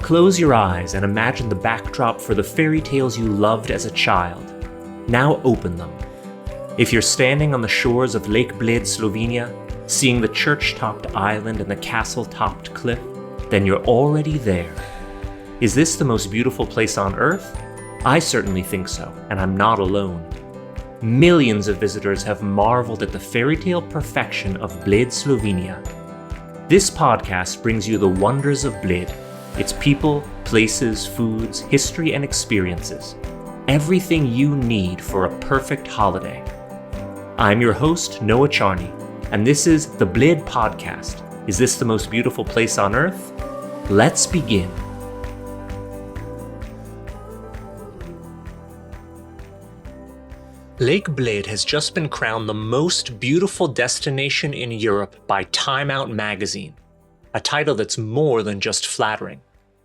Close your eyes and imagine the backdrop for the fairy tales you loved as a child. Now open them. If you're standing on the shores of Lake Bled, Slovenia, seeing the church-topped island and the castle-topped cliff, then you're already there. Is this the most beautiful place on Earth? I certainly think so, and I'm not alone. Millions of visitors have marveled at the fairy tale perfection of Bled, Slovenia. This podcast brings you the wonders of Bled, its people, places, foods, history, and experiences. Everything you need for a perfect holiday. I'm your host, Noah Charney, and this is the Bled Podcast. Is this the most beautiful place on Earth? Let's begin. Lake Bled has just been crowned the most beautiful destination in Europe by Time Out magazine, a title that's more than just flattering.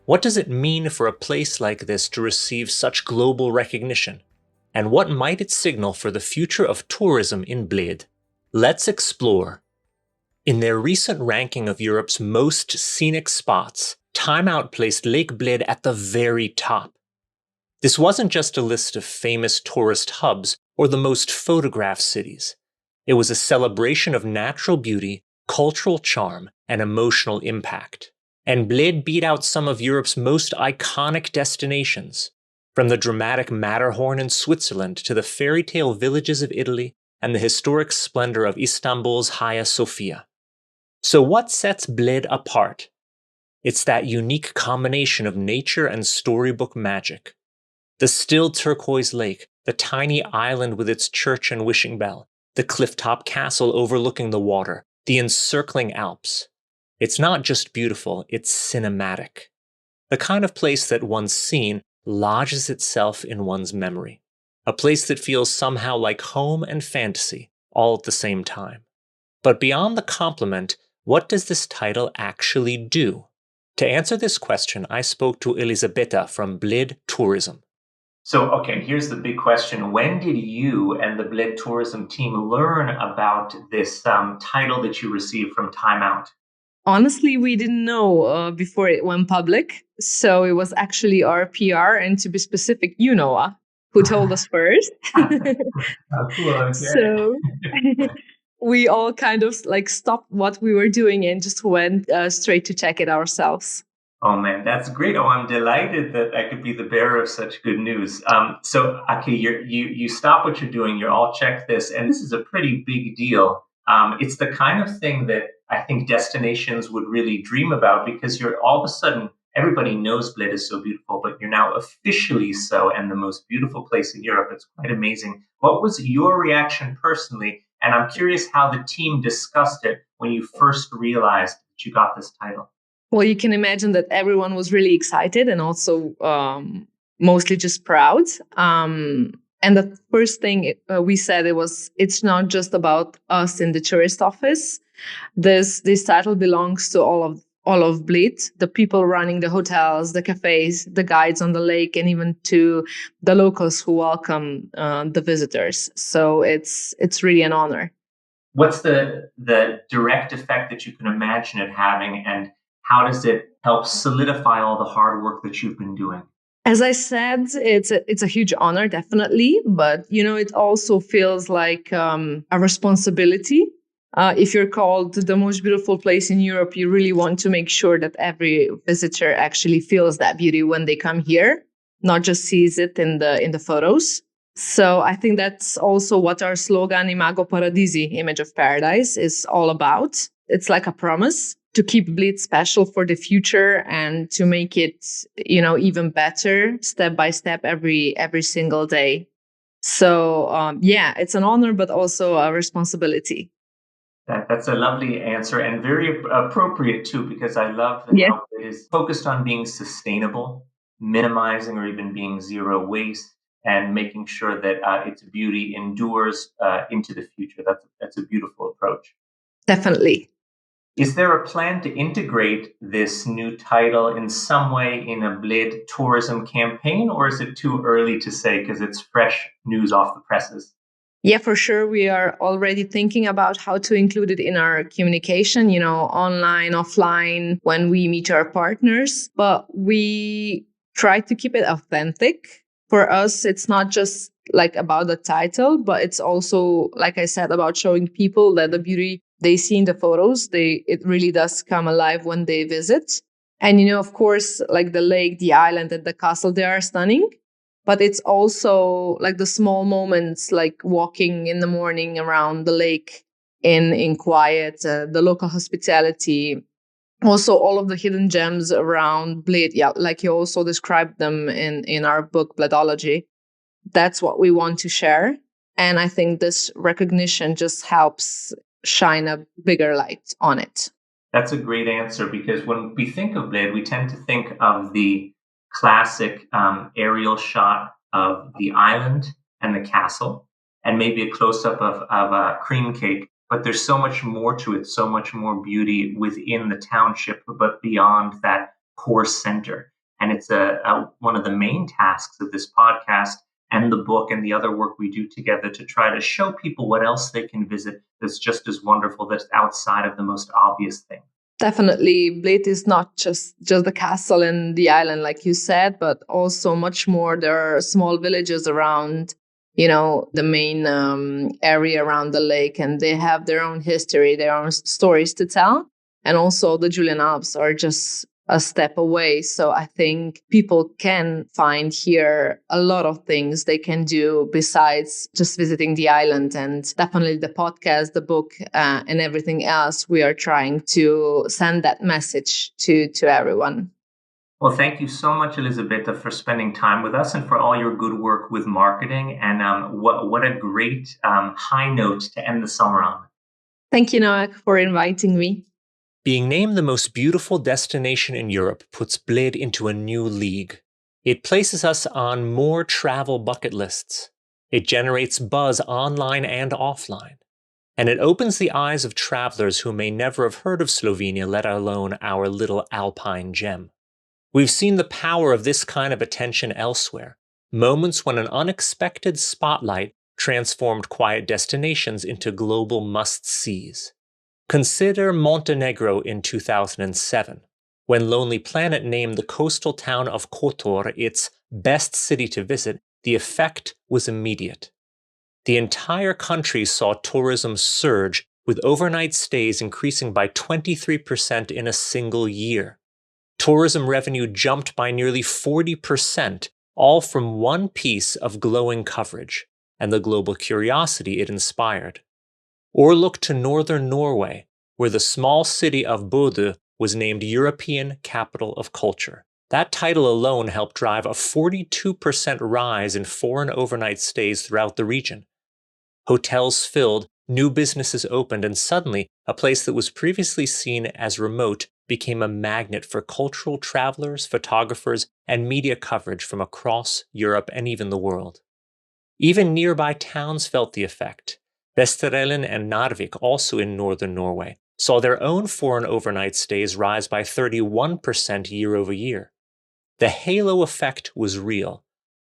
What does it mean for a place like this to receive such global recognition? And what might it signal for the future of tourism in Bled? Let's explore. In their recent ranking of Europe's most scenic spots, Time Out placed Lake Bled at the very top. This wasn't just a list of famous tourist hubs or the most photographed cities. It was a celebration of natural beauty, cultural charm, and emotional impact. And Bled beat out some of Europe's most iconic destinations, from the dramatic Matterhorn in Switzerland to the fairy tale villages of Italy and the historic splendor of Istanbul's Hagia Sophia. So what sets Bled apart? It's that unique combination of nature and storybook magic. The still turquoise lake, the tiny island with its church and wishing bell, the clifftop castle overlooking the water, the encircling Alps. It's not just beautiful, it's cinematic. The kind of place that once seen lodges itself in one's memory. A place that feels somehow like home and fantasy, all at the same time. But beyond the compliment, what does this title actually do? To answer this question, I spoke to Elizabeta from Bled Tourism. So, okay, here's the big question. When did you and the Bled Tourism team learn about this title that you received from Time Out? Honestly, we didn't know before it went public. So it was actually our PR, and to be specific, you, Noah, who told us first. Oh, cool. Okay. So we all kind of stopped what we were doing and just went straight to check it ourselves. Oh man, that's great. Oh, I'm delighted that I could be the bearer of such good news. Okay, you stop what you're doing, you're all check this, and this is a pretty big deal. It's the kind of thing that I think destinations would really dream about, because you're all of a sudden, everybody knows Bled is so beautiful, but you're now officially so, and the most beautiful place in Europe. It's quite amazing. What was your reaction personally? And I'm curious how the team discussed it when you first realized that you got this title. Well, you can imagine that everyone was really excited and also mostly just proud. And the first thing we said, it's not just about us in the tourist office. This title belongs to all of Bled, the people running the hotels, the cafes, the guides on the lake, and even to the locals who welcome the visitors. So it's really an honor. What's the direct effect that you can imagine it having, and how does it help solidify all the hard work that you've been doing? As I said, it's a huge honor, definitely. But, it also feels like a responsibility. If you're called the most beautiful place in Europe, you really want to make sure that every visitor actually feels that beauty when they come here, not just sees it in the photos. So I think that's also what our slogan, Imago Paradisi, image of paradise, is all about. It's like a promise to keep Bled special for the future and to make it, even better step by step every single day. So, it's an honor, but also a responsibility. That's a lovely answer, and very appropriate too, because I love that how it is focused on being sustainable, minimizing or even being zero waste, and making sure that its beauty endures into the future. That's a beautiful approach. Definitely. Is there a plan to integrate this new title in some way in a Bled Tourism campaign, or is it too early to say because it's fresh news off the presses? Yeah, for sure. We are already thinking about how to include it in our communication, online, offline, when we meet our partners. But we try to keep it authentic. For us, it's not just like about the title, but it's also, like I said, about showing people that the beauty they see in the photos, it really does come alive when they visit. And, of course, like the lake, the island, and the castle, they are stunning. But it's also like the small moments, like walking in the morning around the lake in quiet, the local hospitality, also all of the hidden gems around Bled. Yeah, like you also described them in our book Bledology. That's what we want to share, and I think this recognition just helps shine a bigger light on it. That's a great answer, because when we think of Bled, we tend to think of the classic aerial shot of the island and the castle, and maybe a close up of a cream cake. But there's so much more to it, so much more beauty within the township, but beyond that core center. And it's one of the main tasks of this podcast and the book and the other work we do together to try to show people what else they can visit that's just as wonderful, that's outside of the most obvious thing. Definitely, Bled is not just the castle and the island, like you said, but also much more. There are small villages around, the main area around the lake, and they have their own history, their own stories to tell. And also the Julian Alps are just a step away. So I think people can find here a lot of things they can do besides just visiting the island. And definitely the podcast, the book, and everything else, we are trying to send that message to everyone. Well, thank you so much, Elizabeta, for spending time with us and for all your good work with marketing. And what a great high note to end the summer on. Thank you, Noah, for inviting me. Being named the most beautiful destination in Europe puts Bled into a new league. It places us on more travel bucket lists. It generates buzz online and offline. And it opens the eyes of travelers who may never have heard of Slovenia, let alone our little alpine gem. We've seen the power of this kind of attention elsewhere, moments when an unexpected spotlight transformed quiet destinations into global must-sees. Consider Montenegro in 2007, when Lonely Planet named the coastal town of Kotor its best city to visit. The effect was immediate. The entire country saw tourism surge, with overnight stays increasing by 23% in a single year. Tourism revenue jumped by nearly 40%, all from one piece of glowing coverage and the global curiosity it inspired. Or look to northern Norway, where the small city of Bodø was named European Capital of Culture. That title alone helped drive a 42% rise in foreign overnight stays throughout the region. Hotels filled, new businesses opened, and suddenly a place that was previously seen as remote became a magnet for cultural travelers, photographers, and media coverage from across Europe and even the world. Even nearby towns felt the effect. Vesterålen and Narvik, also in northern Norway, saw their own foreign overnight stays rise by 31% year over year. The halo effect was real.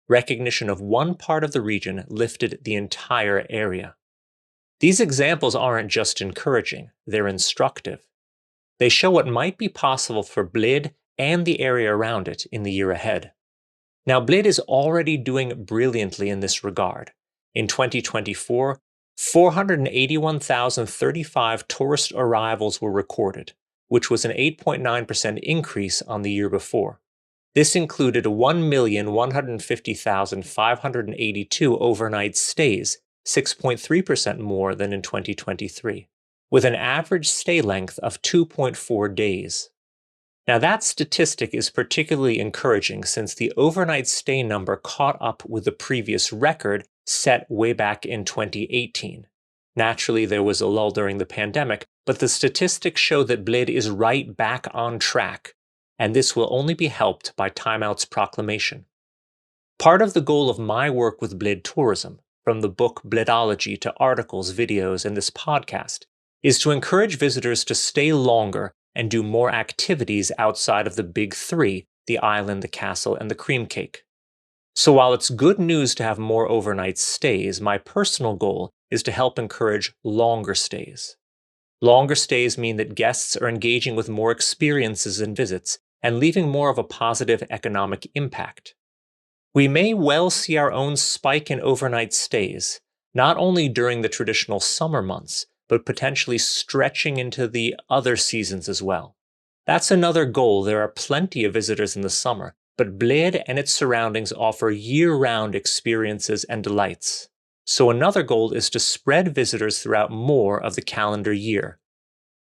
Recognition of one part of the region lifted the entire area. These examples aren't just encouraging, they're instructive. They show what might be possible for Bled and the area around it in the year ahead. Now, Bled is already doing brilliantly in this regard. In 2024, 481,035 tourist arrivals were recorded, which was an 8.9% increase on the year before. This included 1,150,582 overnight stays, 6.3% more than in 2023, with an average stay length of 2.4 days. Now, that statistic is particularly encouraging since the overnight stay number caught up with the previous record set way back in 2018. Naturally, there was a lull during the pandemic, but the statistics show that Bled is right back on track, and this will only be helped by Time Out's proclamation. Part of the goal of my work with Bled Tourism, from the book Bledology to articles, videos, and this podcast, is to encourage visitors to stay longer and do more activities outside of the big three: the island, the castle, and the cream cake. So while it's good news to have more overnight stays, my personal goal is to help encourage longer stays. Longer stays mean that guests are engaging with more experiences and visits and leaving more of a positive economic impact. We may well see our own spike in overnight stays, not only during the traditional summer months, but potentially stretching into the other seasons as well. That's another goal. There are plenty of visitors in the summer, but Bled and its surroundings offer year round experiences and delights. So, another goal is to spread visitors throughout more of the calendar year.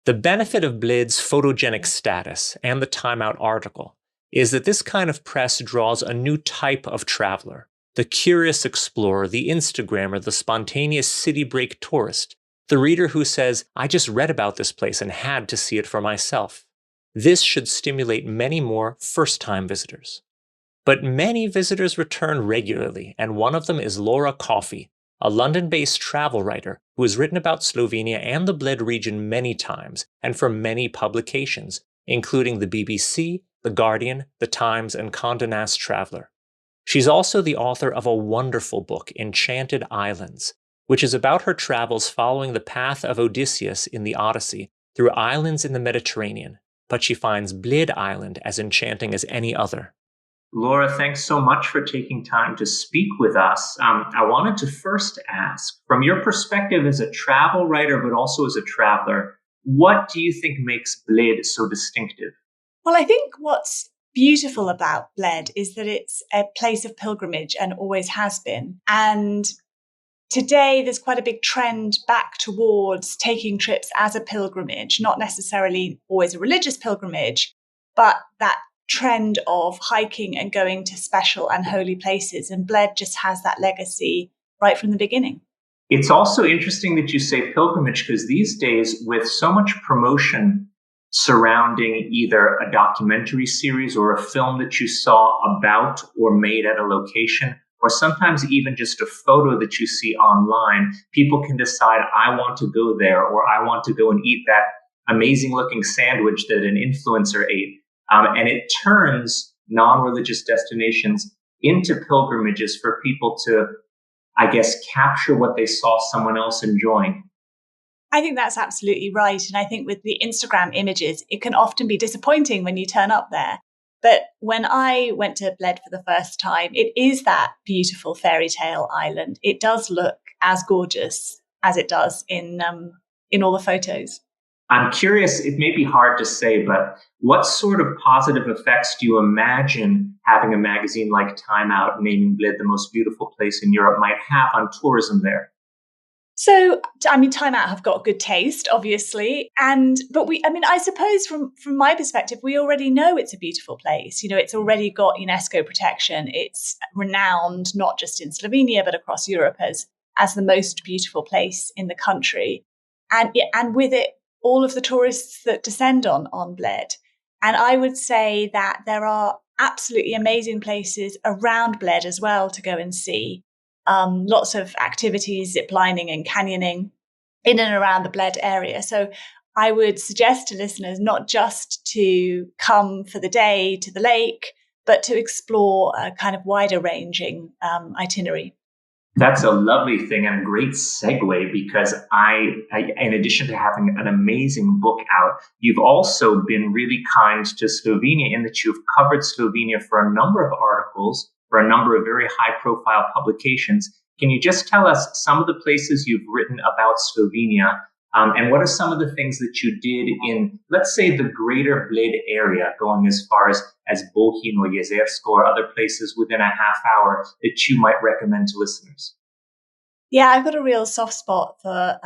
The benefit of Bled's photogenic status and the Time Out article is that this kind of press draws a new type of traveler, the curious explorer, the Instagrammer, the spontaneous city break tourist, the reader who says, I just read about this place and had to see it for myself. This should stimulate many more first-time visitors. But many visitors return regularly, and one of them is Laura Coffey, a London-based travel writer who has written about Slovenia and the Bled region many times and for many publications, including the BBC, The Guardian, The Times, and Condé Nast Traveler. She's also the author of a wonderful book, Enchanted Islands, which is about her travels following the path of Odysseus in the Odyssey through islands in the Mediterranean, but she finds Bled Island as enchanting as any other. Laura, thanks so much for taking time to speak with us. I wanted to first ask, from your perspective as a travel writer, but also as a traveler, what do you think makes Bled so distinctive? Well, I think what's beautiful about Bled is that it's a place of pilgrimage and always has been. And today, there's quite a big trend back towards taking trips as a pilgrimage, not necessarily always a religious pilgrimage, but that trend of hiking and going to special and holy places. And Bled just has that legacy right from the beginning. It's also interesting that you say pilgrimage, because these days, with so much promotion surrounding either a documentary series or a film that you saw about or made at a location, or sometimes even just a photo that you see online, people can decide, I want to go there, or I want to go and eat that amazing looking sandwich that an influencer ate. And it turns non-religious destinations into pilgrimages for people to, I guess, capture what they saw someone else enjoying. I think that's absolutely right. And I think with the Instagram images, it can often be disappointing when you turn up there. But when I went to Bled for the first time, it is that beautiful fairy tale island. It does look as gorgeous as it does in all the photos. I'm curious, it may be hard to say, but what sort of positive effects do you imagine having a magazine like Time Out naming Bled the most beautiful place in Europe might have on tourism there? So, I mean, Time Out have got good taste, obviously. But I suppose from my perspective, we already know it's a beautiful place. You know, it's already got UNESCO protection. It's renowned, not just in Slovenia, but across Europe as the most beautiful place in the country. And with it, all of the tourists that descend on Bled. And I would say that there are absolutely amazing places around Bled as well to go and see. Lots of activities, zip lining and canyoning in and around the Bled area. So I would suggest to listeners not just to come for the day to the lake, but to explore a kind of wider ranging itinerary. That's a lovely thing and a great segue, because I, in addition to having an amazing book out, you've also been really kind to Slovenia in that you've covered Slovenia for a number of articles, for a number of very high-profile publications. Can you just tell us some of the places you've written about Slovenia, and what are some of the things that you did in, let's say, the greater Bled area, going as far as Bohinj or Jezersko or other places within a half hour that you might recommend to listeners? Yeah, I've got a real soft spot for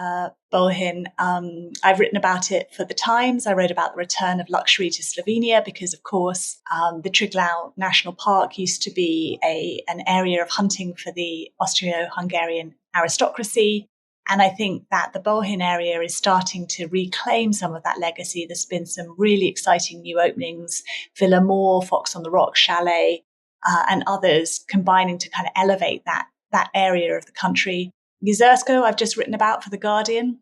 Bohinj. I've written about it for The Times. I wrote about the return of luxury to Slovenia because, of course, the Triglav National Park used to be an area of hunting for the Austro-Hungarian aristocracy. And I think that the Bohinj area is starting to reclaim some of that legacy. There's been some really exciting new openings, Villa Moor, Fox on the Rock Chalet, and others combining to kind of elevate that area of the country. Jezersko, I've just written about for The Guardian.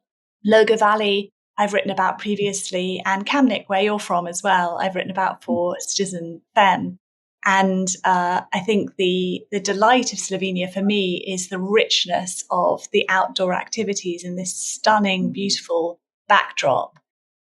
Loga Valley, I've written about previously. And Kamnik, where you're from as well, I've written about for Citizen Fem. And I think the delight of Slovenia for me is the richness of the outdoor activities in this stunning, beautiful backdrop.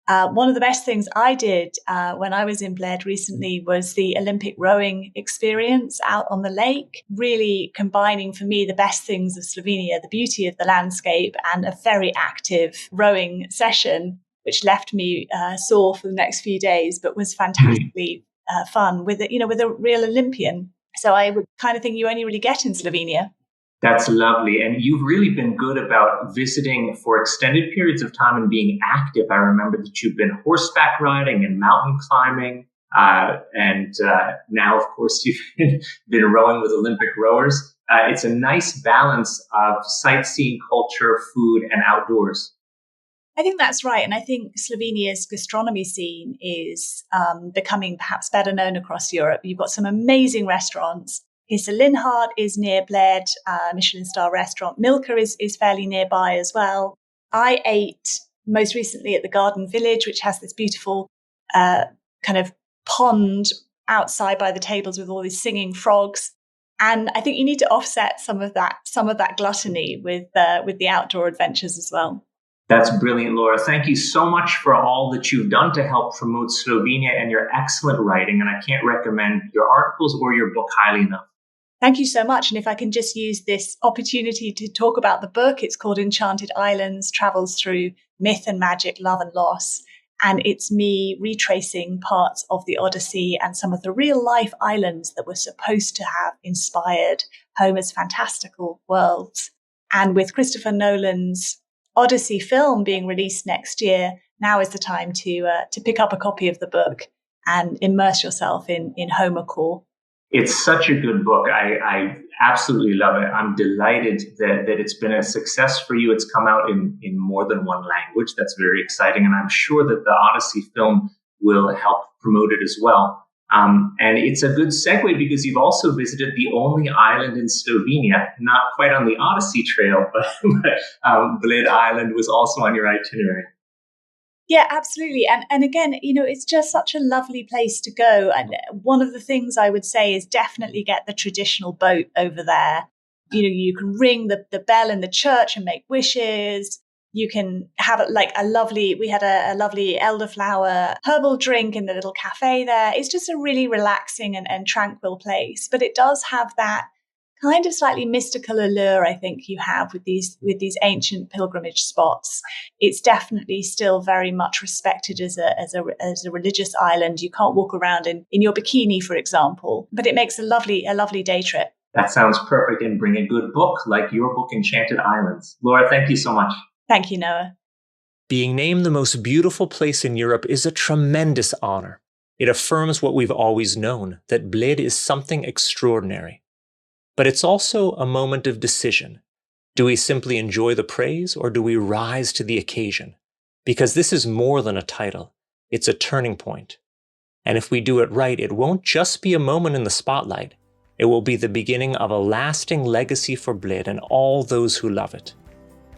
One of the best things I did when I was in Bled recently was the Olympic rowing experience out on the lake, really combining for me the best things of Slovenia, the beauty of the landscape and a very active rowing session, which left me sore for the next few days, but was fantastically fun with a real Olympian. So I would kind of think you only really get in Slovenia. That's lovely. And you've really been good about visiting for extended periods of time and being active. I remember that you've been horseback riding and mountain climbing. And now, of course, you've been rowing with Olympic rowers. It's a nice balance of sightseeing, culture, food, and outdoors. I think that's right. And I think Slovenia's gastronomy scene is becoming perhaps better known across Europe. You've got some amazing restaurants. Hisse Linhart is near Bled, Michelin star restaurant. Milka is fairly nearby as well. I ate most recently at the Garden Village, which has this beautiful kind of pond outside by the tables with all these singing frogs. And I think you need to offset some of that gluttony with the outdoor adventures as well. That's brilliant, Laura. Thank you so much for all that you've done to help promote Slovenia and your excellent writing. And I can't recommend your articles or your book highly enough. Thank you so much. And if I can just use this opportunity to talk about the book, it's called Enchanted Islands, Travels Through Myth and Magic, Love and Loss. And it's me retracing parts of the Odyssey and some of the real life islands that were supposed to have inspired Homer's fantastical worlds. And with Christopher Nolan's Odyssey film being released next year, now is the time to pick up a copy of the book and immerse yourself in Homer core. It's such a good book. I absolutely love it. I'm delighted that it's been a success for you. It's come out in more than one language. That's very exciting. And I'm sure that the Odyssey film will help promote it as well. And it's a good segue because you've also visited the only island in Slovenia, not quite on the Odyssey trail, but Bled Island was also on your itinerary. Yeah, absolutely. And again, it's just such a lovely place to go. And one of the things I would say is definitely get the traditional boat over there. You can ring the bell in the church and make wishes. You can have we had a lovely elderflower herbal drink in the little cafe there. It's just a really relaxing and tranquil place. But it does have that kind of slightly mystical allure, I think, you have with these ancient pilgrimage spots. It's definitely still very much respected as a religious island. You can't walk around in your bikini, for example, but it makes a lovely day trip. That sounds perfect, and bring a good book like your book, Enchanted Islands. Laura, thank you so much. Thank you, Noah. Being named the most beautiful place in Europe is a tremendous honor. It affirms what we've always known, that Bled is something extraordinary. But it's also a moment of decision. Do we simply enjoy the praise, or do we rise to the occasion? Because this is more than a title. It's a turning point. And if we do it right, it won't just be a moment in the spotlight. It will be the beginning of a lasting legacy for Bled and all those who love it.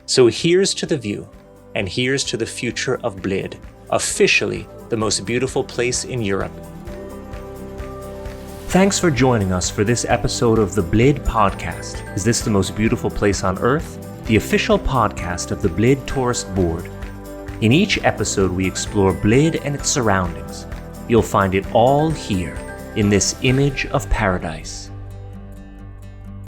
So here's to the view, and here's to the future of Bled, officially the most beautiful place in Europe. Thanks for joining us for this episode of the Bled Podcast. Is this the most beautiful place on earth? The official podcast of the Bled Tourist Board. In each episode, we explore Bled and its surroundings. You'll find it all here in this image of paradise.